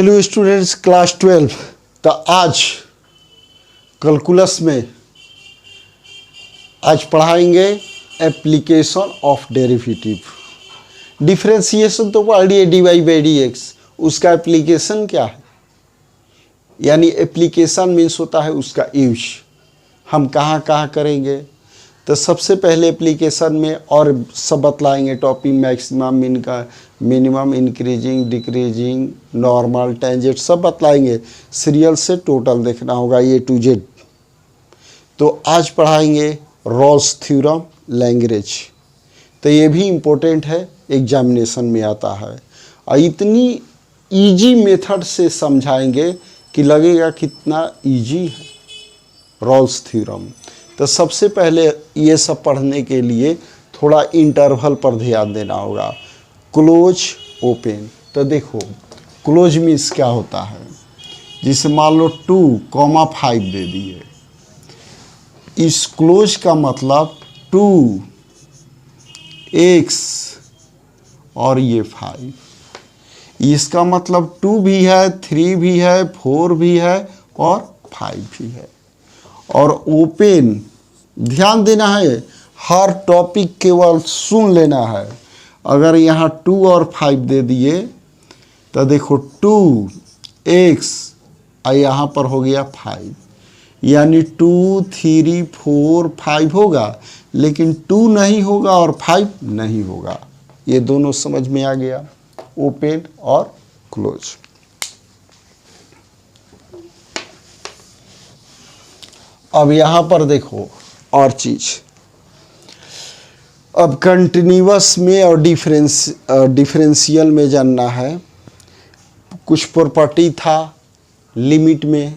Hello students, class 12। तो आज calculus में आज पढ़ाएंगे एप्लीकेशन ऑफ डेरिवेटिव। डिफरेंशिएशन तो पढ़ लिए, D Y by D X. उसका एप्लीकेशन क्या है, यानी एप्लीकेशन मीन्स होता है उसका यूज, हम कहाँ कहाँ करेंगे। तो सबसे पहले एप्लीकेशन में और सब बतलाएंगे, topic, maximum, minimum, increasing, decreasing, normal, tangent सब बतलाएंगे। सीरियल से टोटल देखना होगा ए टू जेड। तो आज पढ़ाएंगे रॉल्स थ्योरम, लैग्रेंज। तो ये भी इम्पोर्टेंट है, एग्जामिनेशन में आता है। और इतनी इजी मेथड से समझाएंगे कि लगेगा कितना इजी है रॉल्स थ्योरम। तो सबसे पहले ये सब पढ़ने के लिए थोड़ा इंटरवल पर ध्यान देना होगा। Close, open. तो देखो क्लोज मीन्स क्या होता है, जिसे मान लो 2,5 दे दिए, इस क्लोज का मतलब 2x और ये 5। इसका मतलब 2 भी है, 3 भी है, 4 भी है और 5 भी है। और ओपन, ध्यान देना है, हर टॉपिक केवल सुन लेना है। अगर यहाँ 2 और 5 दे दिए तो देखो 2x और यहाँ पर हो गया 5, यानी 2, 3, 4, 5 होगा, लेकिन 2 नहीं होगा और 5 नहीं होगा। ये दोनों समझ में आ गया, ओपन और क्लोज। अब यहाँ पर देखो और चीज़, अब कंटिन्यूअस में और डिफरेंशियल में जानना है। कुछ प्रॉपर्टी था लिमिट में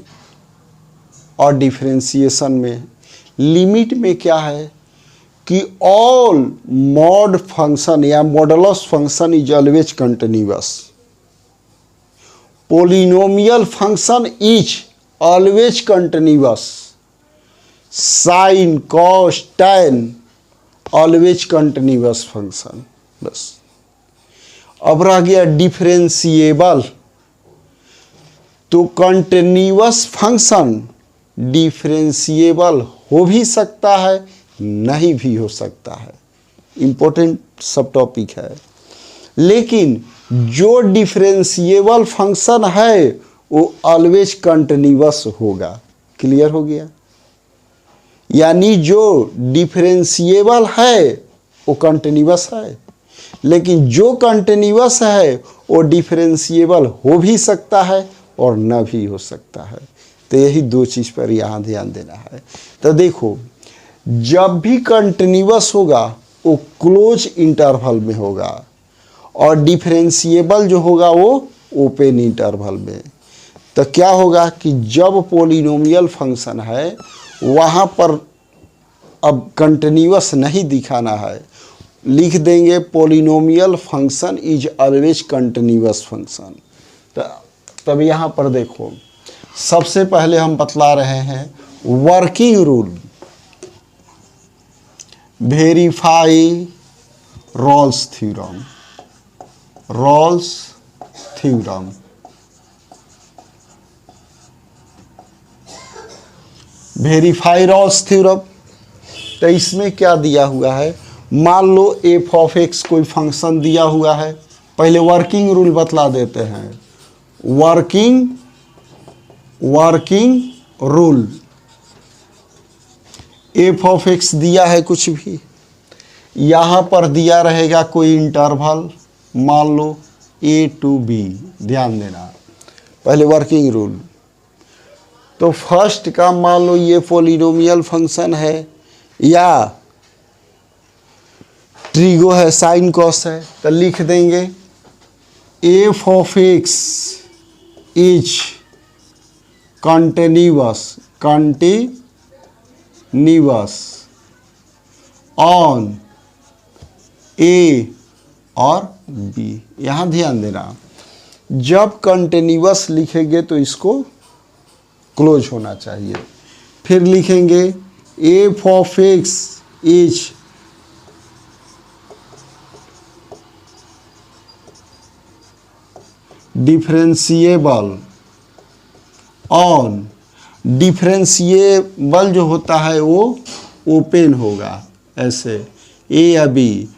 और डिफरेंशिएशन में। लिमिट में क्या है कि ऑल मॉड फंक्शन या modulus function is always continuous. Polynomial function is always continuous. Sine, cos, tan always continuous function. बस अब रह गया डिफरेंशिएबल। तो कंटिन्यूअस फंक्शन डिफरेंशिएबल हो भी सकता है, नहीं भी हो सकता है। इंपॉर्टेंट सब टॉपिक है। लेकिन जो डिफरेंशिएबल फंक्शन है वो ऑलवेज कंटिन्यूअस होगा। क्लियर हो गया? यानी जो डिफरेंशिएबल है वो कंटिन्यूअस है, लेकिन जो कंटिन्यूअस है वो डिफरेंशिएबल हो भी सकता है और न भी हो सकता है। तो यही दो चीज़ पर यहाँ ध्यान देना है। तो देखो, जब भी कंटिन्यूअस होगा वो क्लोज इंटरवल में होगा, और डिफरेंशिएबल जो होगा वो ओपन इंटरवल में। तो क्या होगा कि जब पोलिनोमियल फंक्शन है वहाँ पर अब कंटिन्यूअस नहीं दिखाना है, लिख देंगे polynomial function is always continuous function. तब यहाँ पर देखो, सबसे पहले हम बतला रहे हैं working rule, verify Rolle's theorem. Rolle's theorem, verify Rolle's theorem. तो इसमें क्या दिया हुआ है, मान लो एफ ऑफ एक्स कोई फंक्शन दिया हुआ है। पहले वर्किंग रूल बतला देते हैं। Working rule, F of X दिया है कुछ भी, यहाँ पर दिया रहेगा कोई इंटरवल, मान लो ए टू बी। ध्यान देना, पहले वर्किंग रूल। तो फर्स्ट का मान लो ये पोलिनोमियल फंक्शन है या ट्रिगो है, साइन कॉस है। तो लिख देंगे f of x is continuous on a और बी। यहाँ ध्यान देना, जब कंटिन्यूअस लिखेंगे तो इसको क्लोज होना चाहिए। फिर लिखेंगे f of x is differentiable on, differentiable जो होता है वो ओपन होगा, ऐसे ए या बी।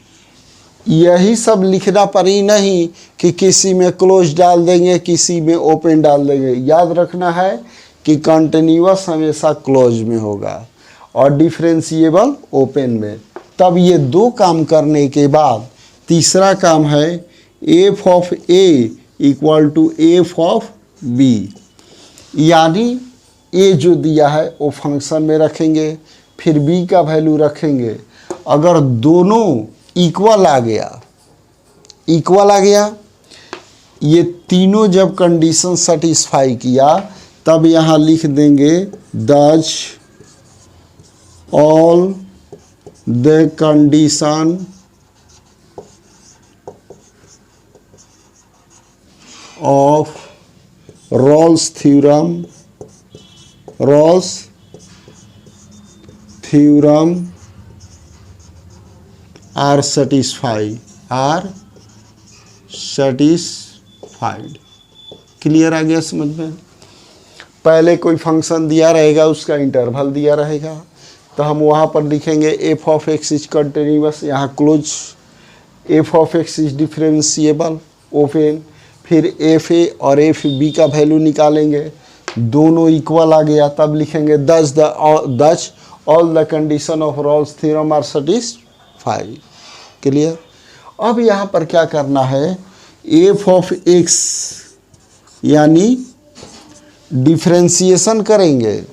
यही सब लिखना पड़ी नहीं कि किसी में क्लोज डाल देंगे किसी में ओपन डाल देंगे। याद रखना है कि कंटिन्यूअस हमेशा क्लोज में होगा और डिफरेंशिएबल ओपन में। तब ये दो काम करने के बाद तीसरा काम है F of A equal to F of B, यानी ए जो दिया है वो फंक्शन में रखेंगे, फिर बी का वैल्यू रखेंगे। अगर दोनों इक्वल आ गया, ये तीनों जब कंडीशन सेटिस्फाई किया तब यहाँ लिख देंगे thus all the condition of Rolle's theorem are satisfied. Clear आ गया समझ में? पहले कोई फंक्शन दिया रहेगा, उसका इंटरवल दिया रहेगा, तो हम वहाँ पर लिखेंगे f of x is continuous, यहाँ close, f of x is differentiable open, फिर एफ ए और एफ बी का वैल्यू निकालेंगे, दोनों इक्वल आ गया तब लिखेंगे thus all the condition of Rolle's theorem are satisfied. Clear? अब यहाँ पर क्या करना है, एफ ऑफ एक्स यानी डिफरेंशिएशन करेंगे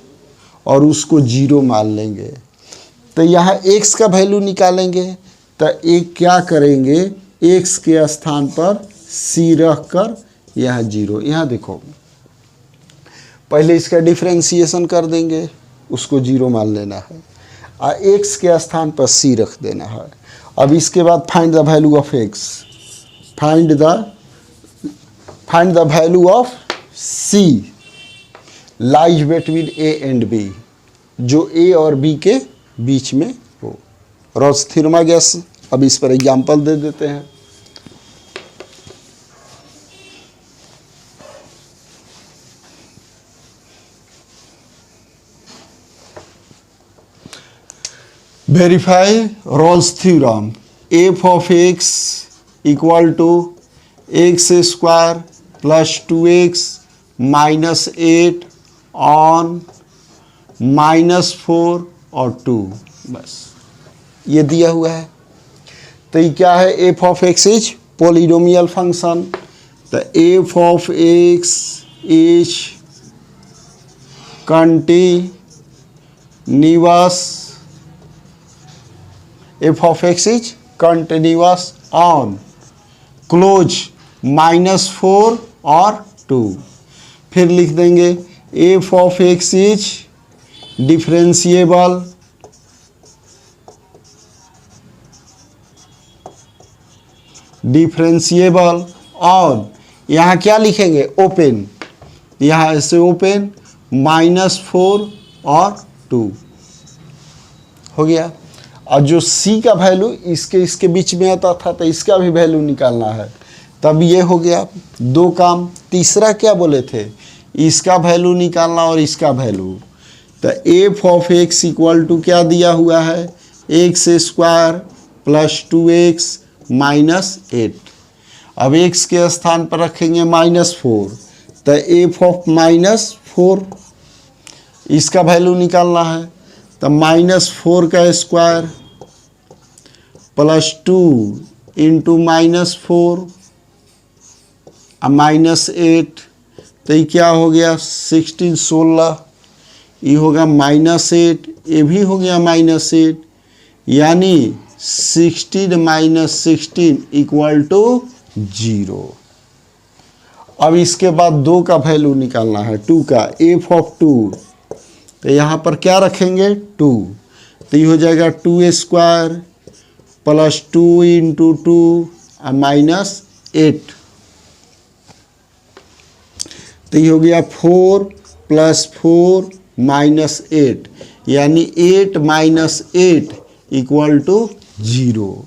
और उसको जीरो मान लेंगे, तो यहाँ एक्स का वैल्यू निकालेंगे, तो एक क्या करेंगे, एक्स के स्थान पर सी रख कर यहाँ जीरो, यहाँ देखो पहले इसका डिफरेंशिएशन कर देंगे, उसको जीरो मान लेना है और एक्स के स्थान पर सी रख देना है। अब इसके बाद find the value of X, find the value of C lies between A and B, जो ए और बी के बीच में हो। रॉल्स थ्योरम आ गया। अब इस पर एग्जाम्पल दे देते हैं। Verify Rolle's theorem, F of x equal to X square plus 2x minus 8 on -4 और 2, बस ये दिया हुआ है। तो ये क्या है, F of x is polynomial function, तो F of x is continuous, f of x is continuous on close -4 और 2। फिर लिख देंगे f of x is differentiable on, यहाँ क्या लिखेंगे, ओपन, यहाँ ऐसे ओपन -4 और 2 हो गया। और जो C का वैल्यू इसके बीच में आता था, तो इसका भी वैल्यू निकालना है, तब ये हो गया दो काम। तीसरा क्या बोले थे, इसका वैल्यू निकालना और इसका वैल्यू। तो F of x equal to क्या दिया हुआ है, x square plus 2x minus 8। अब x के स्थान पर रखेंगे -4, तो एफ ऑफ -4 इसका वैल्यू निकालना है, तो -4 का स्क्वायर प्लस 2 इंटू -4 -8, तो ये क्या हो गया 16 16, ये होगा -8, ये भी हो गया -8, यानी 16 - 16 इक्वल टू 0। अब इसके बाद 2 का वैल्यू निकालना है, 2 का, एफ ऑफ 2, तो यहाँ पर क्या रखेंगे 2, तो ये हो जाएगा 2 स्क्वायर प्लस 2 इंटू 2 -8, तो ये हो गया 4 + 4 -8, यानी 8 - 8 इक्वल टू 0,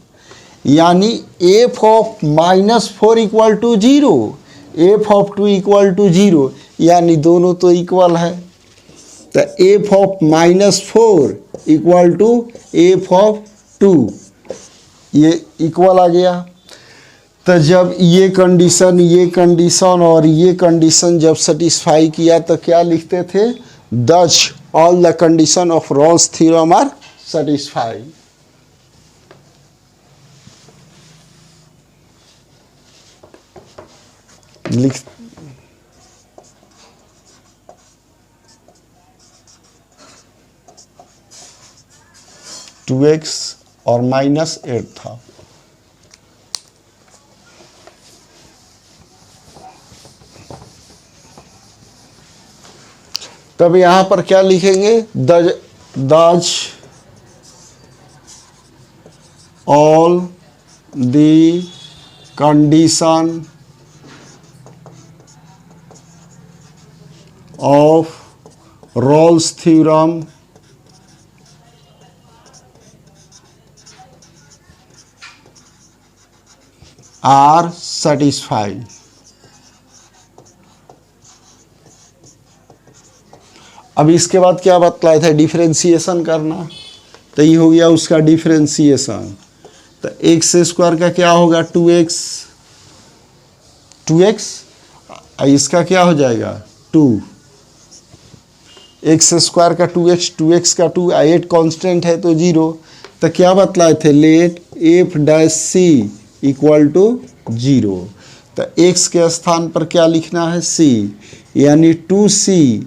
यानी F of -4 equal to 0, F of 2 equal to 0, यानी दोनों तो इक्वल है। तो F of -4 equal to F of 2, ये इक्वल आ गया। तो जब ये कंडीशन और ये कंडीशन जब सेटिस्फाई किया तो क्या लिखते थे, thus all the condition of Rolle's theorem are satisfy. लिख 2x और -8 था। तब यहां पर क्या लिखेंगे, thus all the condition of Rolle's theorem are satisfy. अब इसके बाद क्या बतलाया था, डिफरेंशिएशन करना। तो ये हो गया उसका डिफरेंशिएशन। तो एक्स स्क्वायर का क्या होगा, 2x, इसका क्या हो जाएगा 2, एक्स स्क्वायर का 2x का 2, 8 कांस्टेंट है तो 0। तो क्या बतलाए थे, let F dash C equal to 0। तो x के स्थान पर क्या लिखना है, c, यानी 2c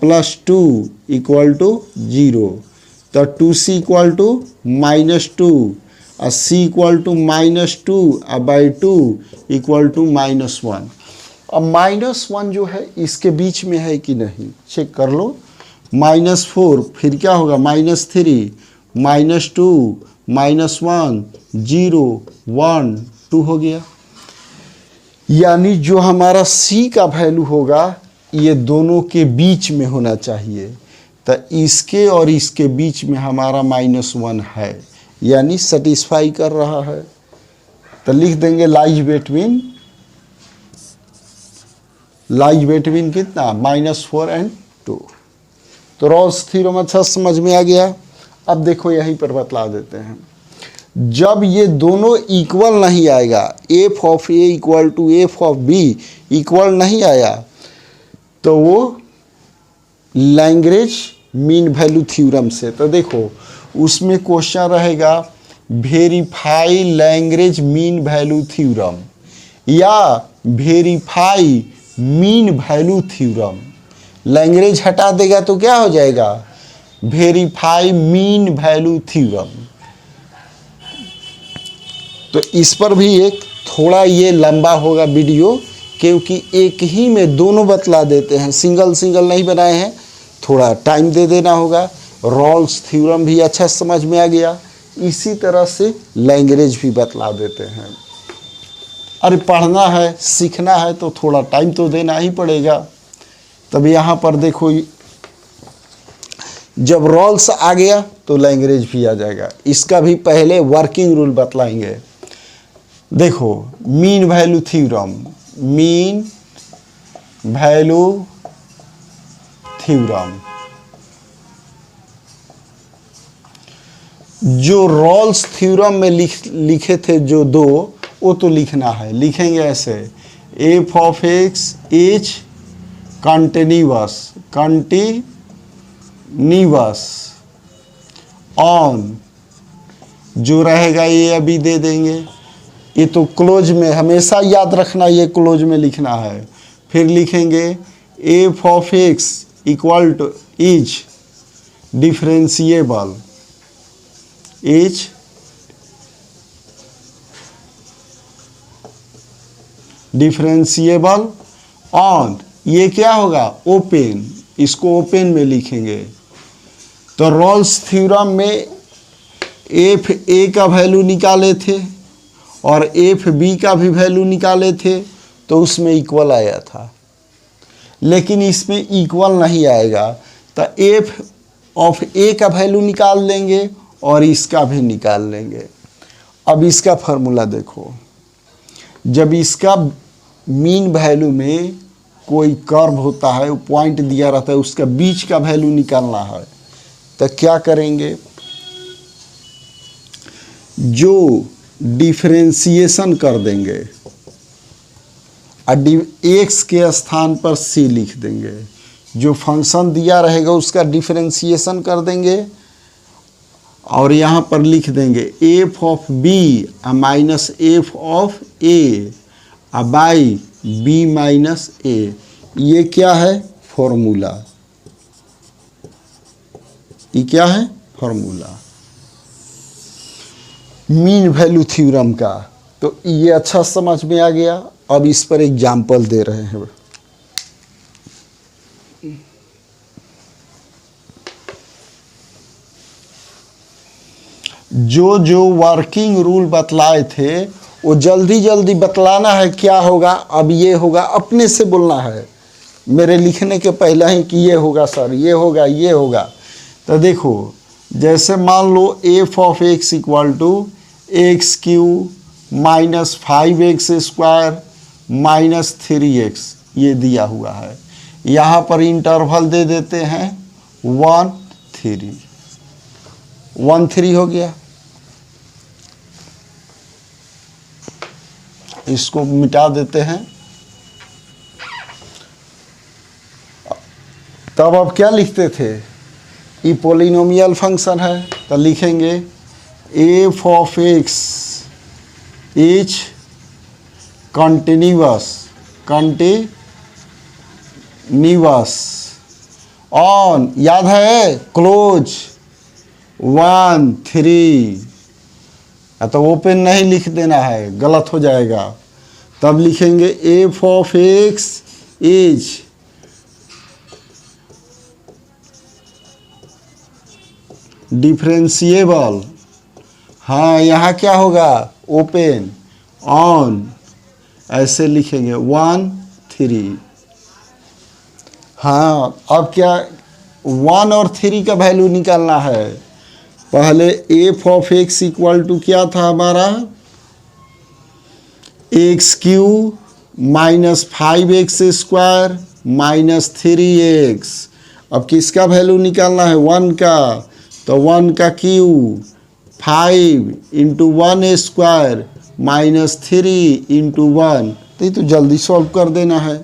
प्लस 2 इक्वल टू 0। तो 2c इक्वल टू -2 और c equal to -2 by 2 equal to -1। अब -1 जो है इसके बीच में है कि नहीं चेक कर लो। -4 फिर क्या होगा, -3 -2 -1 0 1 2 हो गया। यानी जो हमारा c का वैल्यू होगा ये दोनों के बीच में होना चाहिए। तो इसके और इसके बीच में हमारा -1 है, यानी सेटिस्फाई कर रहा है। तो लिख देंगे लाइज बिटवीन कितना, -4 एंड 2। तो रॉल्स थ्योरम अच्छा समझ में आ गया। अब देखो यहीं पर बतला देते हैं, जब ये दोनों इक्वल नहीं आएगा, F of A equal to F of B equal नहीं आया, तो वो लैग्रेंज मीन वैल्यू थ्योरम से। तो देखो उसमें क्वेश्चन रहेगा verify Lagrange mean value theorem या verify mean value theorem. Lagrange हटा देगा तो क्या हो जाएगा, वेरीफाई मीन वैल्यू थ्योरम। तो इस पर भी एक थोड़ा ये लंबा होगा वीडियो, क्योंकि एक ही में दोनों बतला देते हैं, सिंगल नहीं बनाए हैं, थोड़ा टाइम दे देना होगा। रॉल्स थ्योरम भी अच्छा समझ में आ गया, इसी तरह से लैग्रेंज भी बतला देते हैं। अरे पढ़ना है सीखना है तो थोड़ा टाइम तो देना ही पड़ेगा। तब यहाँ पर देखो जब रॉल्स आ गया तो लैग्रेंज भी आ जाएगा। इसका भी पहले वर्किंग रूल बतलाएंगे। देखो mean value theorem, mean value theorem, जो रॉल्स थ्योरम में लिखे थे जो दो, वो तो लिखना है। लिखेंगे ऐसे, F of x is continuous on, जो रहेगा ये अभी दे देंगे, ये तो क्लोज में हमेशा याद रखना, ये क्लोज में लिखना है। फिर लिखेंगे f of x equal two is differentiable, is differentiable on, ये क्या होगा ओपन, इसको ओपन में लिखेंगे। तो रॉल्स थ्योरम में एफ ए का वैल्यू निकाले थे और एफ बी का भी वैल्यू निकाले थे, तो उसमें इक्वल आया था। लेकिन इसमें इक्वल नहीं आएगा, तो एफ ऑफ ए का वैल्यू निकाल लेंगे और इसका भी निकाल लेंगे। अब इसका फार्मूला देखो, जब इसका मीन वैल्यू में कोई कर्व होता है, वो पॉइंट दिया रहता है, उसका बीच का वैल्यू निकालना है, तो क्या करेंगे, जो डिफरेंशिएशन कर देंगे, एक्स के स्थान पर सी लिख देंगे, जो फंक्शन दिया रहेगा उसका डिफरेंशिएशन कर देंगे और यहाँ पर लिख देंगे f of b minus f of a by b minus a. ये क्या है, फॉर्मूला। ये क्या है, फॉर्मूला मीन वैल्यू थ्योरम का। तो ये अच्छा समझ में आ गया। अब इस पर एग्जाम्पल दे रहे हैं। जो जो वर्किंग रूल बतलाए थे वो जल्दी जल्दी बतलाना है, क्या होगा, अब ये होगा, अपने से बोलना है, मेरे लिखने के पहले ही कि ये होगा सर, ये होगा, ये होगा। तो देखो, जैसे मान लो F of x equal to x cube minus 5x square minus 3x, ये दिया हुआ है। यहाँ पर इंटरवल दे देते हैं 1 3, 1 3 हो गया। इसको मिटा देते हैं। तब अब क्या लिखते थे, ये पोलिनोमियल फंक्शन है, तो लिखेंगे f of x is continuous on, याद है, क्लोज 1 3, तो ओपन नहीं लिख देना है, गलत हो जाएगा। तब लिखेंगे f of x is differentiable, हाँ यहाँ क्या होगा, ओपन ऑन, ऐसे लिखेंगे 1 3। हाँ, अब क्या 1 और 3 का वैल्यू निकालना है। पहले F of x equal to क्या था हमारा, X cube minus 5x square minus 3x। अब किसका वैल्यू निकालना है, 1 का, तो 1 का Q 5 into 1 square minus 3 into 1, तो ये तो जल्दी सॉल्व कर देना है।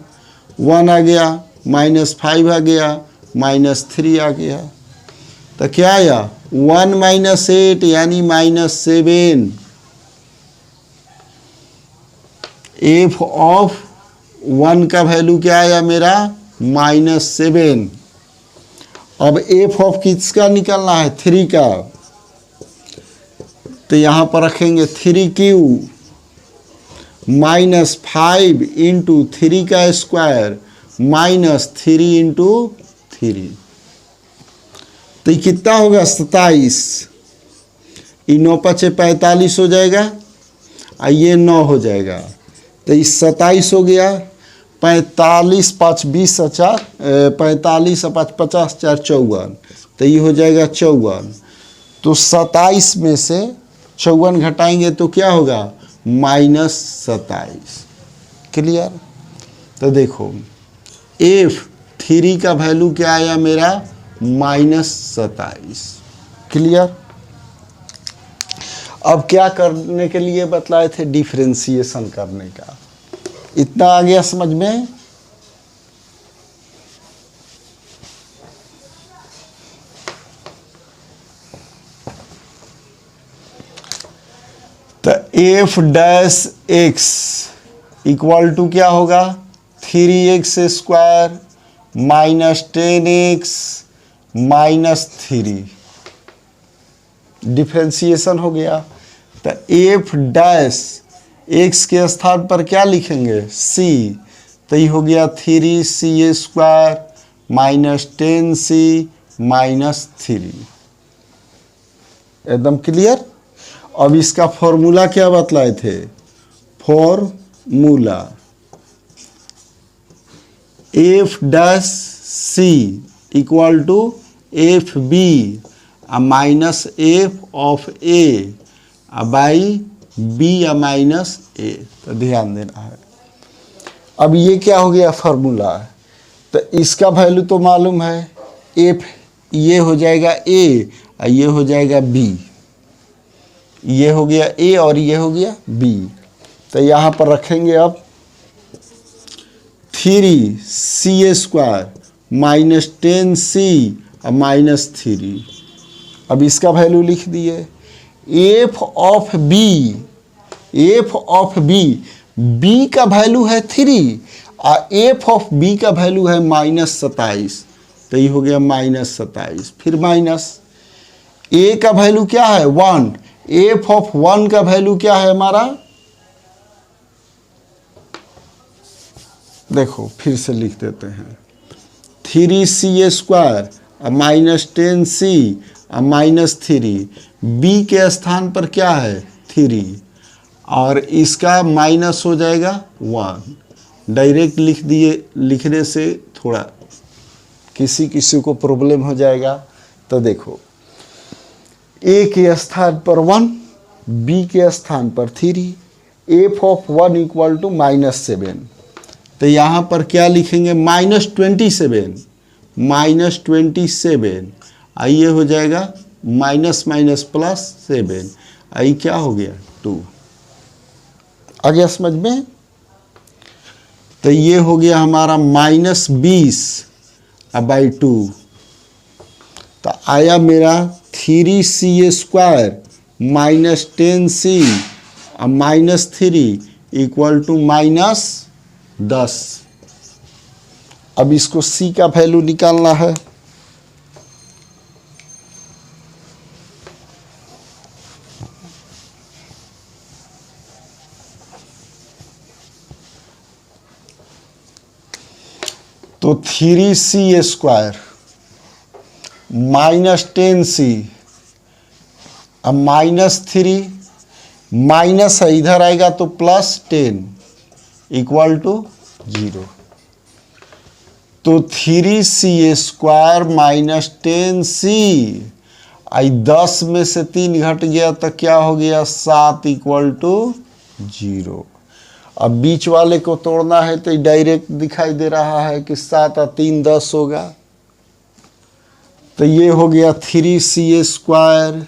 1 आ गया, माइनस 5 आ गया, माइनस 3 आ गया, तो क्या आया 1 माइनस 8 यानी माइनस 7। एफ ऑफ 1 का वैल्यू क्या आया मेरा, माइनस 7। अब एफ ऑफ किसका निकालना है, 3 का, तो यहाँ पर रखेंगे 3q माइनस 5 इंटू 3 का स्क्वायर माइनस 3 इंटू 3, तो ये कितना होगा, 27। ये 9 5 45 हो जाएगा, और ये 9 हो जाएगा, तो ये 27 हो गया। 45 5 20 4, 45 5 50 4 54, तो ये हो जाएगा 54। तो 27 में से 54 घटाएंगे तो क्या होगा, माइनस 27। क्लियर। तो देखो एफ 3 का वैल्यू क्या आया मेरा, माइनस 27। क्लियर। अब क्या करने के लिए बतलाए थे, डिफरेंशिएशन करने का। इतना आ गया समझ में। तो F dash X equal to क्या होगा, 3x square minus 10x minus 3, differentiation हो गया। तो एफ डैश एक्स के स्थान पर क्या लिखेंगे, c, तो ये हो गया 3c square minus 10c minus 3। एकदम क्लियर। अब इसका फॉर्मूला क्या बतलाए थे, formula f dash C equal to f b minus f of a by b minus a. तो ध्यान देना है, अब ये क्या हो गया फार्मूला, तो इसका वैल्यू तो मालूम है, एफ ये हो जाएगा ए और ये हो जाएगा बी, ये हो गया ए और ये हो गया बी। तो यहाँ पर रखेंगे अब 3c² माइनस 10c और माइनस 3। अब इसका वैल्यू लिख दिए, F of B, F of B, B का वैल्यू है 3 और एफ ऑफ बी का वैल्यू है -27, तो ये हो गया -27। फिर माइनस ए का वैल्यू क्या है 1, एफ ऑफ 1 का वैल्यू क्या है हमारा, देखो फिर से लिख देते हैं 3c² माइनस 10c और माइनस 3, बी के स्थान पर क्या है 3 और इसका माइनस हो जाएगा 1। डायरेक्ट लिख दिए, लिखने से थोड़ा किसी किसी को प्रॉब्लम हो जाएगा। तो देखो ए के स्थान पर 1, बी के स्थान पर 3, एफ ऑफ 1 इक्वल टू -7। तो यहाँ पर क्या लिखेंगे -27, -27, आइए हो जाएगा माइनस माइनस प्लस 7, आई क्या हो गया 2। आ गया समझ में। तो ये हो गया हमारा -20/2। तो आया मेरा 3c² माइनस 10c और माइनस 3 इक्वल टू -10। अब इसको c का वैल्यू निकालना है। तो 3c² माइनस 10c अब माइनस 3, माइनस है इधर आएगा तो +10 इक्वल टू 0। तो 3c² माइनस 10c, आई 10 में से 3 घट गया तो क्या हो गया 7 इक्वल टू 0। अब बीच वाले को तोड़ना है तो डायरेक्ट दिखाई दे रहा है कि 7 और 3 10 होगा। तो ये हो गया 3c²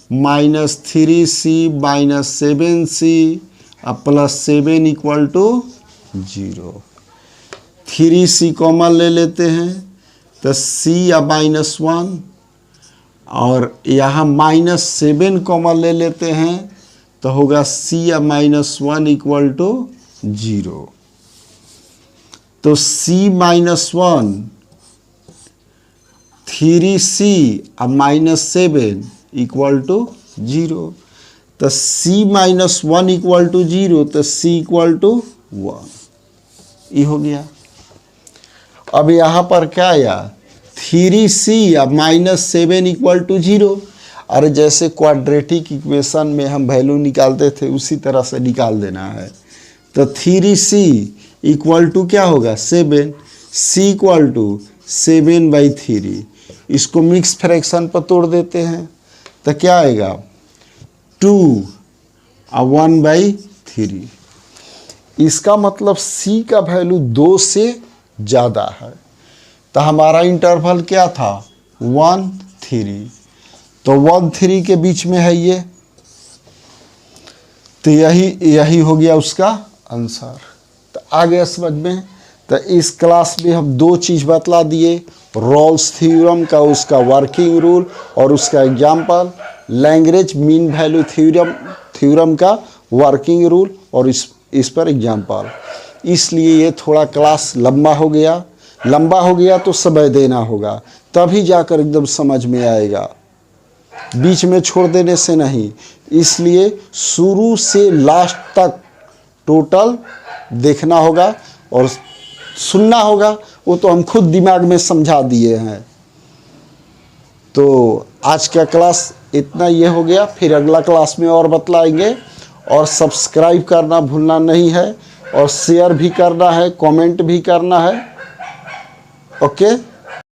minus 3c minus 7c और +7 इक्वल टू 0। 3c कॉमन ले लेते हैं तो c या -1 और यहाँ -7 कॉमन ले लेते हैं तो होगा c या -1 इक्वल टू 0। तो c -1 3c और -7 इक्वल टू 0। तो c -1 इक्वल टू 0 तो c इक्वल टू 1, ये हो गया। अब यहाँ पर क्या आया 3c या -7 इक्वल टू 0। अरे जैसे क्वाड्रेटिक इक्वेशन में हम वैल्यू निकालते थे उसी तरह से निकाल देना है। तो 3c इक्वल टू क्या होगा 7, c इक्वल टू 7/3। इसको मिक्स फ्रैक्शन पर तोड़ देते हैं तो क्या आएगा 2 और 1/3। इसका मतलब c का वैल्यू 2 से ज़्यादा है। तो हमारा इंटरवल क्या था 1 3, तो 1 3 के बीच में है ये, तो यही हो गया उसका आंसर। तो आ गया समझ में। तो इस क्लास में हम 2 चीज़ बतला दिए, रोल्स थ्योरम का उसका वर्किंग रूल और उसका example, Lagrange mean value theorem का वर्किंग रूल और इस पर एग्जाम्पल। इसलिए ये थोड़ा क्लास लंबा हो गया तो समय देना होगा, तभी जाकर एकदम समझ में आएगा, बीच में छोड़ देने से नहीं। इसलिए शुरू से लास्ट तक टोटल देखना होगा और सुनना होगा। वो तो हम खुद दिमाग में समझा दिए हैं। तो आज का क्लास इतना ये हो गया, फिर अगला क्लास में और बतलाएंगे। और सब्सक्राइब करना भूलना नहीं है और शेयर भी करना है, कमेंट भी करना है। ओके।